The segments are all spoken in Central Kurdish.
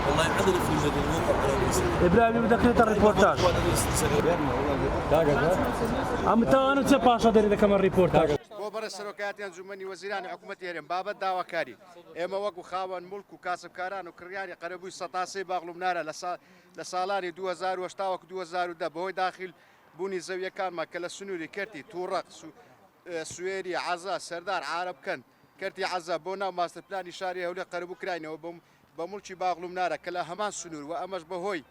والله عدد في المدينة ابراهيم بدك الريبورتاج عم تاوانو چه پاشا دەری دەکەم ریپۆرتاژ بۆ بەرە سەرۆکایەتیان زوومەنی وەزیرانی حکوومەتی هەرێم بابەت داواکاری ئێمە وەکو خاوەن مڵک و کاسبکاران و کڕیانی قەرەبووی سەتاسەی باغڵومنارە لە ساڵانی 2010 وەکو 2010 بەهۆی داخل بوونی زەویەکانمان کە لە سنووری کەرتی تووڕەق سوێری عەزا سەردار عارەبکەن کەرتی عەزا بۆ ناو ماستەرپلانی شاری هەولێر قەرەبوو کراینەوە بە مڵکی باغڵومنارە کە لە هەمان سنوور و ئەمەش بەهۆی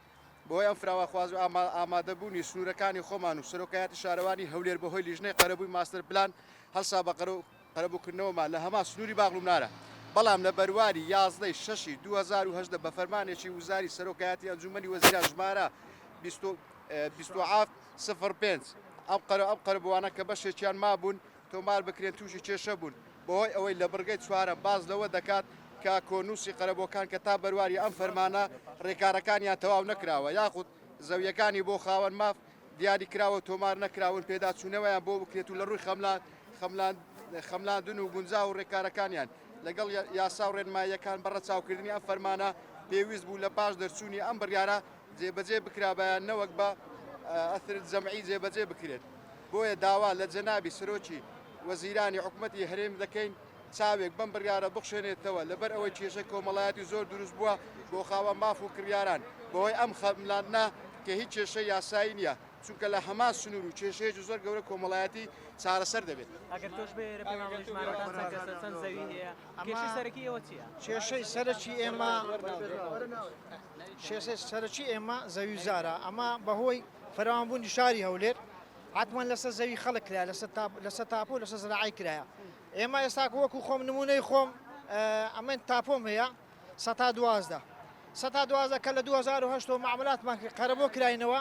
ئەم فراوەخواز و ئامادەبوونی سنوورەکانی خۆمان و سەرۆکایەتی شارەوانی هەولێر بەهۆی لیژنەی قەرەبووی ماستەرپلان هەڵسا بە قەرەبووکردنەوەمان لە هەمان سنووری باغڵومنارە بەڵام لە بەرواری 11/6 2010 بە فەرمانێکی وزاری سەرۆکایەتی ئەنجومەنی وەزیران ژمارە 27/05 ئەم قەرەبووانە کە بەشێکیان مابوون تۆمار بکرێن تووشی کێشە بوون بەهۆی ئەوەی لە بڕگەی چوارەم باز لەوە دەکات کە کۆنووسی قەرەبۆکان کە تا بەرواری ئەم فەرمانە ڕێکارەکانیان تەواو نەکراوە یاخود زەویەکانی بۆ خاوەن ماف دیاری کراوە تۆمار نەکراون پێداچوونەوەیان بۆ بکرێت و لە ڕووی خەملاندن و گونجا و ڕێکارەکانیان لەگەڵ یاسا و ڕێنماییەکان بەڕە چاوکردنی ئەم فەرمانە پێویست بوو لە پاش دەرچوونی ئەم بڕیارە جێبەجێ بکرابیان نەوەک بە ئەثرت جەمعی جێبەجێ بکرێت بۆیە داوا لە جەنابی سەرۆکی وەزیرانی حکوومەتی هەرێم دەکەین چاوێک بەم بڕیارە بخشێنێتەوە لەبەر ئەوەی کێشە کۆمەڵایەتی زۆر دروست بووە بۆ خاوەن ماف و کڕیاران بەهۆی ئەم خەملاندنا کە هیچ کێشە یاسایی نییە چونکە لە هەمان سنوور و کێشەیەکی زۆر گەورە کۆمەڵایەتی چارەسەر دەبێت کێشەی سەرەکی ئێمە زەویزارە ئەمە بەهۆی فراوانبوونی شاری هەولێر حتمما لەسەر زەوی خەڵک کرا لەسەر تاپۆ و لەسەر زراعی کرایە ئێمە ئێستا وەکو خۆم نمونەی خۆم ئەمن تاپۆم هەیە 112 کە لە 2008 معاملاتمان قەرەبۆ کراینەوە